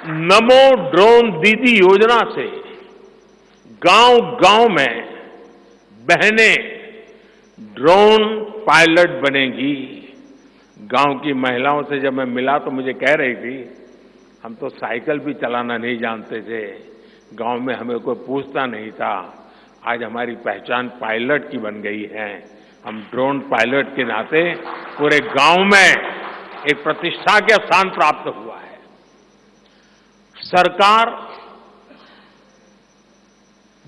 नमो drone दीदी योजना से गांव-गांव में बहनें ड्रोन पायलट बनेंगी। गांव की महिलाओं से जब मैं मिला तो मुझे कह रही थी, हम तो साइकिल भी चलाना नहीं जानते थे, गांव में हमें कोई पूछता नहीं था, आज हमारी पहचान पायलट की बन गई है। हम ड्रोन पायलट के नाते पूरे गांव में एक प्रतिष्ठा का स्थान प्राप्त हुआ है। सरकार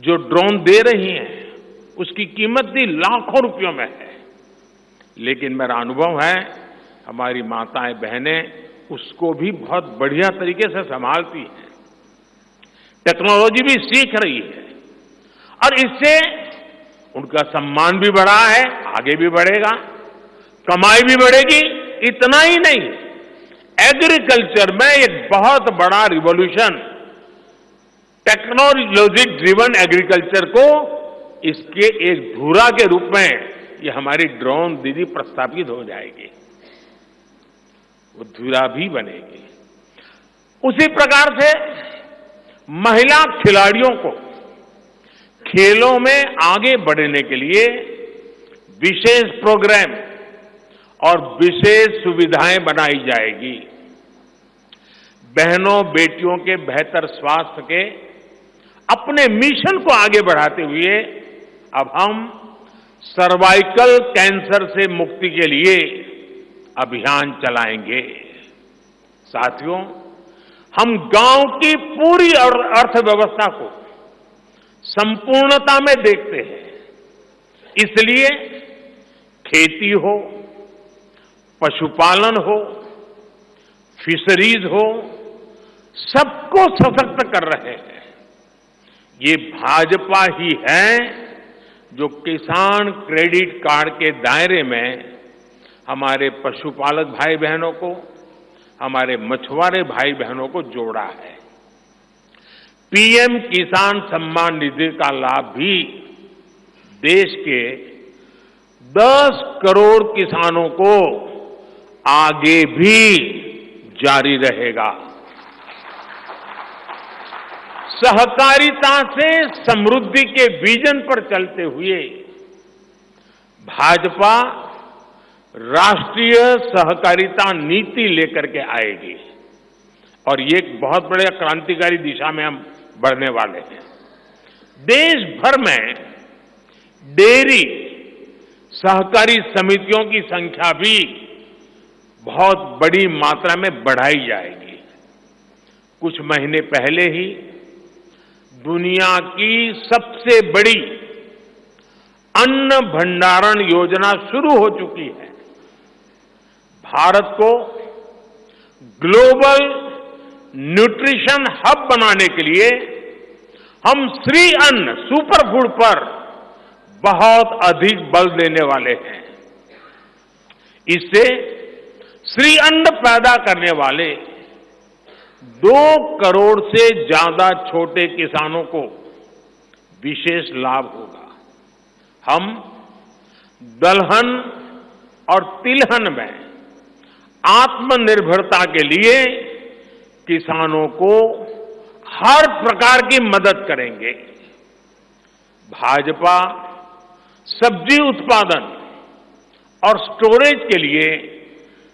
जो ड्रोन दे रही है उसकी कीमत भी लाखों रुपयों में है, लेकिन मेरा अनुभव है हमारी माताएं बहनें उसको भी बहुत बढ़िया तरीके से संभालती हैं, टेक्नोलॉजी भी सीख रही है और इससे उनका सम्मान भी बढ़ा है, आगे भी बढ़ेगा, कमाई भी बढ़ेगी। इतना ही नहीं, एग्रीकल्चर में एक बहुत बड़ा रिवॉल्यूशन, टेक्नोलॉजी ड्रिवन एग्रीकल्चर को इसके एक धुरा के रूप में ये हमारी ड्रोन दीदी प्रस्थापित हो जाएगी, वो धुरा भी बनेगी। उसी प्रकार से महिला खिलाड़ियों को खेलों में आगे बढ़ने के लिए विशेष प्रोग्राम और विशेष सुविधाएं बनाई जाएगी। बहनों बेटियों के बेहतर स्वास्थ्य के अपने मिशन को आगे बढ़ाते हुए अब हम सर्वाइकल कैंसर से मुक्ति के लिए अभियान चलाएंगे। साथियों, हम गांव की पूरी अर्थव्यवस्था को संपूर्णता में देखते हैं, इसलिए खेती हो, पशुपालन हो, फिशरीज हो, सबको सशक्त कर रहे हैं। ये भाजपा ही है जो किसान क्रेडिट कार्ड के दायरे में हमारे पशुपालक भाई बहनों को, हमारे मछुआरे भाई बहनों को जोड़ा है। पीएम किसान सम्मान निधि का लाभ भी देश के 10 करोड़ किसानों को आगे भी जारी रहेगा। सहकारिता से समृद्धि के विजन पर चलते हुए भाजपा राष्ट्रीय सहकारिता नीति लेकर के आएगी और ये एक बहुत बड़े क्रांतिकारी दिशा में हम बढ़ने वाले हैं। देश भर में डेयरी सहकारी समितियों की संख्या भी बहुत बड़ी मात्रा में बढ़ाई जाएगी। कुछ महीने पहले ही दुनिया की सबसे बड़ी अन्न भंडारण योजना शुरू हो चुकी है। भारत को ग्लोबल न्यूट्रिशन हब बनाने के लिए हम श्री अन्न सुपर फूड पर बहुत अधिक बल देने वाले हैं। इससे श्री अन्न पैदा करने वाले 2 करोड़ से ज्यादा छोटे किसानों को विशेष लाभ होगा। हम दलहन और तिलहन में आत्मनिर्भरता के लिए किसानों को हर प्रकार की मदद करेंगे। भाजपा सब्जी उत्पादन और स्टोरेज के लिए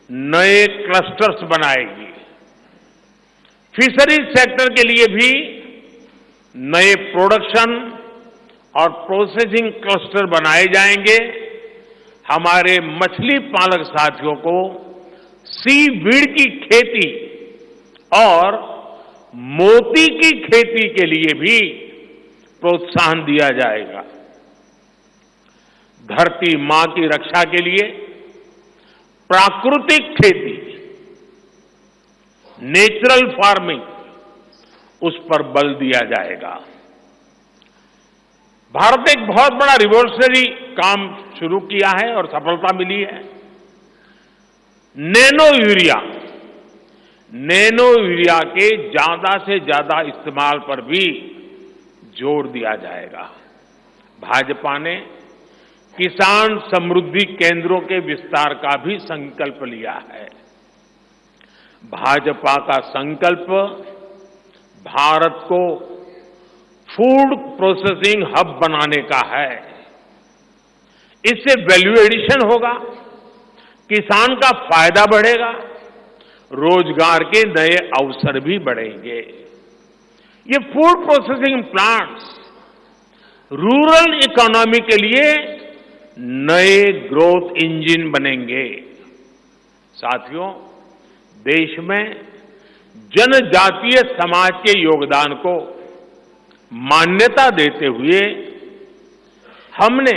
नए क्लस्टर्स बनाएगी। फिशरीज सेक्टर के लिए भी नए प्रोडक्शन और प्रोसेसिंग क्लस्टर बनाए जाएंगे। हमारे मछली पालक साथियों को सीवीड की खेती और मोती की खेती के लिए भी प्रोत्साहन दिया जाएगा। धरती मां की रक्षा के लिए प्राकृतिक खेती, नेचुरल फार्मिंग, उस पर बल दिया जाएगा। भारत एक बहुत बड़ा रिवॉल्यूशनरी काम शुरू किया है और सफलता मिली है। नैनो यूरिया के ज्यादा से ज्यादा इस्तेमाल पर भी जोर दिया जाएगा। भाजपा ने किसान समृद्धि केंद्रों के विस्तार का भी संकल्प लिया है। भाजपा का संकल्प भारत को फूड प्रोसेसिंग हब बनाने का है। इससे वैल्यू एडिशन होगा, किसान का फायदा बढ़ेगा, रोजगार के नए अवसर भी बढ़ेंगे। ये food processing plants rural economy के लिए नए ग्रोथ इंजन बनेंगे। साथियों, देश में जनजातीय समाज के योगदान को मान्यता देते हुए हमने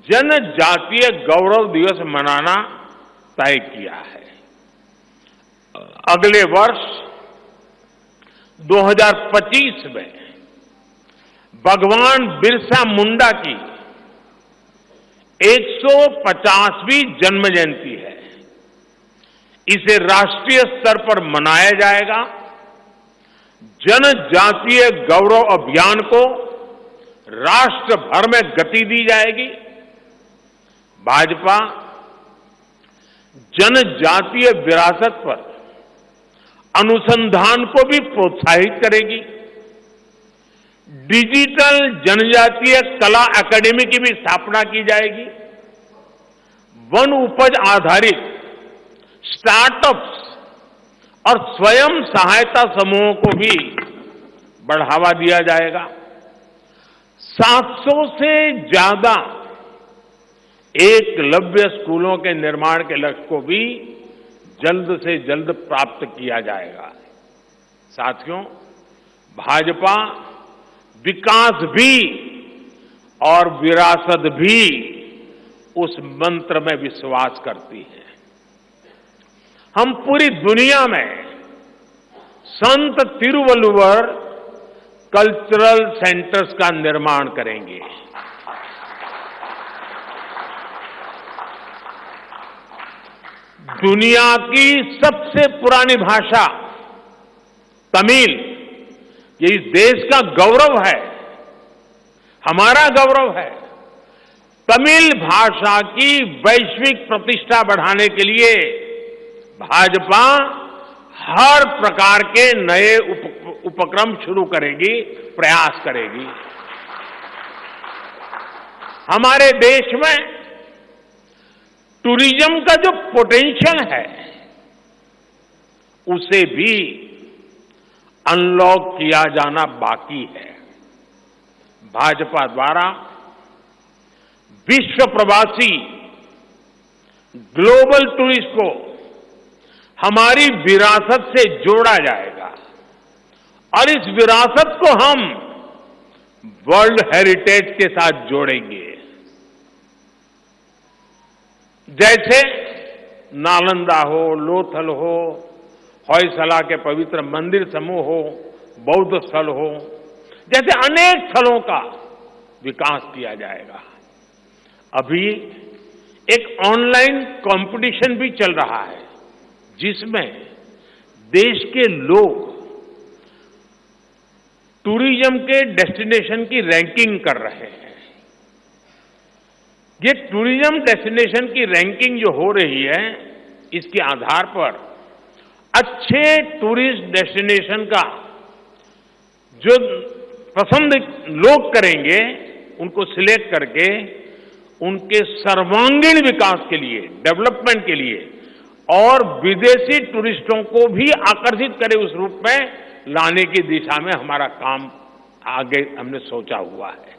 जनजातीय गौरव दिवस मनाना तय किया है। अगले वर्ष 2025 में भगवान बिरसा मुंडा की 150वीं जन्म जयंती है। इसे राष्ट्रीय स्तर पर मनाया जाएगा। जनजातीय गौरव अभियान को राष्ट्र भर में गति दी जाएगी। भाजपा जनजातीय विरासत पर अनुसंधान को भी प्रोत्साहित करेगी। डिजिटल जनजातीय कला एकेडमी की भी स्थापना की जाएगी। वन उपज आधारित स्टार्टअप्स और स्वयं सहायता समूहों को भी बढ़ावा दिया जाएगा। 700 से ज्यादा एकलव्य स्कूलों के निर्माण के लक्ष्य को भी जल्द से जल्द प्राप्त किया जाएगा। साथियों, भाजपा विकास भी और विरासत भी उस मंत्र में विश्वास करती है। हम पूरी दुनिया में संत तिरुवल्लुवर कल्चरल सेंटर्स का निर्माण करेंगे। दुनिया की सबसे पुरानी भाषा तमिल, ये इस देश का गौरव है, हमारा गौरव है। तमिल भाषा की वैश्विक प्रतिष्ठा बढ़ाने के लिए भाजपा हर प्रकार के नए उपक्रम शुरू करेगी, प्रयास करेगी। हमारे देश में टूरिज्म का जो पोटेंशियल है उसे भी अनलॉक किया जाना बाकी है। भाजपा द्वारा विश्व प्रवासी ग्लोबल टूरिस्ट को हमारी विरासत से जोड़ा जाएगा और इस विरासत को हम वर्ल्ड हेरिटेज के साथ जोड़ेंगे। जैसे नालंदा हो, लोथल हो, होयसला के पवित्र मंदिर समूह हो, बौद्ध स्थल हो, जैसे अनेक स्थलों का विकास किया जाएगा। अभी एक ऑनलाइन कंपटीशन भी चल रहा है जिसमें देश के लोग टूरिज्म के डेस्टिनेशन की रैंकिंग कर रहे हैं। ये टूरिज्म डेस्टिनेशन की रैंकिंग जो हो रही है, इसके आधार पर अच्छे टूरिस्ट डेस्टिनेशन का जो पसंद लोग करेंगे उनको सिलेक्ट करके उनके सर्वांगीण विकास के लिए, डेवलपमेंट के लिए और विदेशी टूरिस्टों को भी आकर्षित करे उस रूप में लाने की दिशा में हमारा काम आगे हमने सोचा हुआ है।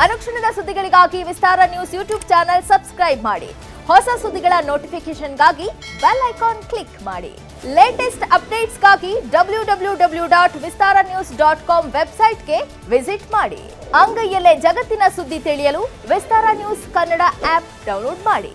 ಅನುಕ್ಷಣದ ಸುದ್ದಿಗಳಿಗಾಗಿ ವಿಸ್ತಾರ ನ್ಯೂಸ್ ಯೂಟ್ಯೂಬ್ ಚಾನೆಲ್ ಸಬ್ಸ್ಕ್ರೈಬ್ ಮಾಡಿ. ಹೊಸ ಸುದ್ದಿಗಳ ನೋಟಿಫಿಕೇಶನ್ಗಾಗಿ ಬೆಲ್ ಐಕಾನ್ ಕ್ಲಿಕ್ ಮಾಡಿ. ಲೇಟೆಸ್ಟ್ ಅಪ್ಡೇಟ್ಸ್ಗಾಗಿ www.vistaranews.com ವೆಬ್ಸೈಟ್ಗೆ ವಿಸಿಟ್ ಮಾಡಿ. ಅಂಗೈಯಲ್ಲೇ ಜಗತ್ತಿನ ಸುದ್ದಿ ತಿಳಿಯಲು ವಿಸ್ತಾರ ನ್ಯೂಸ್ ಕನ್ನಡ ಆಪ್ ಡೌನ್ಲೋಡ್ ಮಾಡಿ.